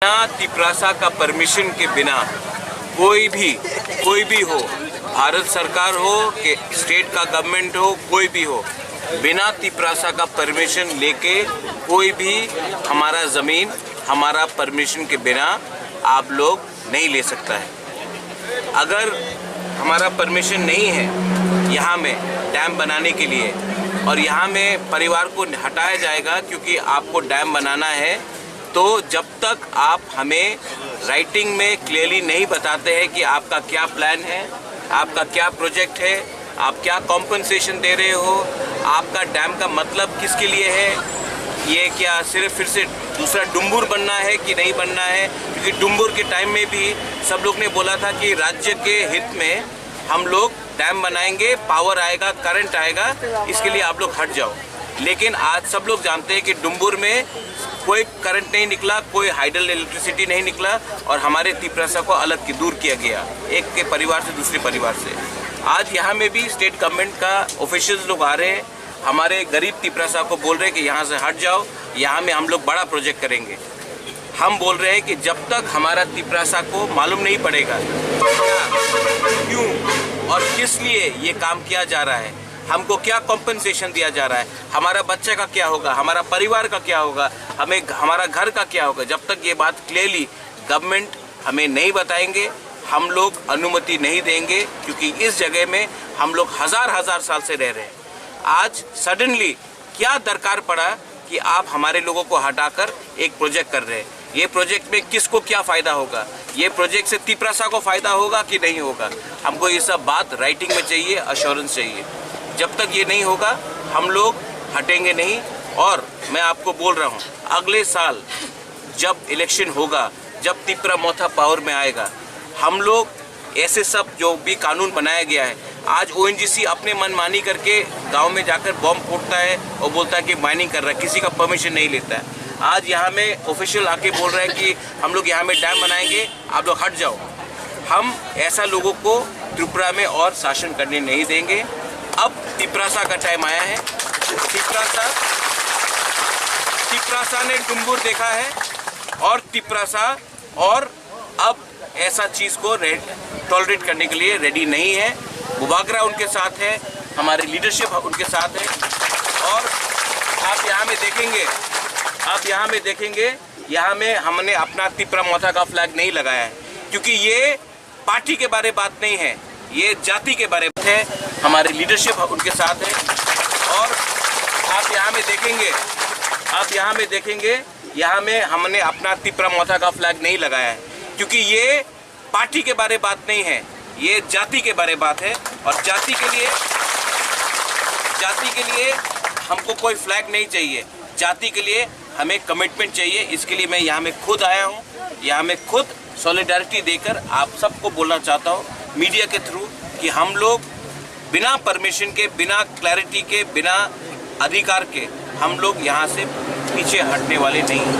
बिना तिपरासा का परमिशन के बिना कोई भी हो, भारत सरकार हो कि स्टेट का गवर्नमेंट हो, कोई भी हो, बिना तिपरासा का परमिशन लेके कोई भी हमारा ज़मीन हमारा परमिशन के बिना आप लोग नहीं ले सकता है। अगर हमारा परमिशन नहीं है यहाँ में डैम बनाने के लिए और यहाँ में परिवार को हटाया जाएगा क्योंकि आपको डैम बनाना है, तो जब तक आप हमें राइटिंग में क्लियरली नहीं बताते हैं कि आपका क्या प्लान है, आपका क्या प्रोजेक्ट है, आप क्या कॉम्पनसेशन दे रहे हो, आपका डैम का मतलब किसके लिए है, ये क्या सिर्फ फिर से दूसरा डुम्बुर बनना है कि नहीं बनना है। क्योंकि डुम्बुर के टाइम में भी सब लोग ने बोला था कि राज्य के हित में हम लोग डैम बनाएंगे, पावर आएगा, करंट आएगा, इसके लिए आप लोग हट जाओ। लेकिन आज सब लोग जानते हैं कि डुम्बुर में कोई करंट नहीं निकला, कोई हाइडल इलेक्ट्रिसिटी नहीं निकला और हमारे तिपरासा को अलग दूर किया गया एक के परिवार से दूसरे परिवार से। आज यहाँ में भी स्टेट गवर्नमेंट का ऑफिशियल्स लोग आ रहे हैं, हमारे गरीब तिपरासा को बोल रहे हैं कि यहाँ से हट जाओ, यहाँ में हम लोग बड़ा प्रोजेक्ट करेंगे। हम बोल रहे हैं कि जब तक हमारा तिपरासा को मालूम नहीं पड़ेगा क्यों और किस लिए ये काम किया जा रहा है, हमको क्या कॉम्पनसेशन दिया जा रहा है, हमारा बच्चे का क्या होगा, हमारा परिवार का क्या होगा, हमें हमारा घर का क्या होगा, जब तक ये बात क्लियरली गवर्नमेंट हमें नहीं बताएंगे हम लोग अनुमति नहीं देंगे। क्योंकि इस जगह में हम लोग हजार साल से रह रहे हैं। आज सडनली क्या दरकार पड़ा कि आप हमारे लोगों को हटाकर एक प्रोजेक्ट कर रहे हैं। ये प्रोजेक्ट में किसको क्या फ़ायदा होगा, ये प्रोजेक्ट से तिपरासा को फ़ायदा होगा कि नहीं होगा, हमको ये सब बात राइटिंग में चाहिए, अश्योरेंस चाहिए। जब तक ये नहीं होगा हम लोग हटेंगे नहीं। और मैं आपको बोल रहा हूँ अगले साल जब इलेक्शन होगा, जब तिपरा मोथा पावर में आएगा, हम लोग ऐसे सब जो भी कानून बनाया गया है, आज ओएनजीसी अपने मनमानी करके गांव में जाकर बॉम्ब फोड़ता है और बोलता है कि माइनिंग कर रहा है, किसी का परमिशन नहीं लेता है। आज यहाँ में ऑफिशियल आके बोल रहे हैं कि हम लोग यहाँ में डैम बनाएंगे, आप लोग हट जाओ। हम ऐसा लोगों को त्रिपुरा में और शासन करने नहीं देंगे। अब तिपरासा का टाइम आया है। तिपरासा ने डुम्बुर देखा है और तिपरासा और अब ऐसा चीज़ को टॉलरेट करने के लिए रेडी नहीं है। बुबागरा उनके साथ है, हमारी लीडरशिप उनके साथ है। और आप यहाँ में देखेंगे यहाँ में हमने अपना तिपरा मोथा का फ्लैग नहीं लगाया है, क्योंकि ये पार्टी के बारे बात नहीं है, ये जाति के बारे में है। हमारी लीडरशिप उनके साथ है। और आप यहाँ में देखेंगे यहाँ में हमने अपना तिपरा मोथा का फ्लैग नहीं लगाया है, क्योंकि ये पार्टी के बारे बात नहीं है, ये जाति के बारे बात है। और जाति के लिए हमको कोई फ्लैग नहीं चाहिए, जाति के लिए हमें कमिटमेंट चाहिए। इसके लिए मैं यहाँ में खुद आया हूँ, यहाँ में खुद सॉलिडारिटी देकर आप सबको बोलना चाहता हूँ मीडिया के थ्रू कि हम लोग बिना परमिशन के, बिना क्लैरिटी के, बिना अधिकार के हम लोग यहाँ से पीछे हटने वाले नहीं हैं।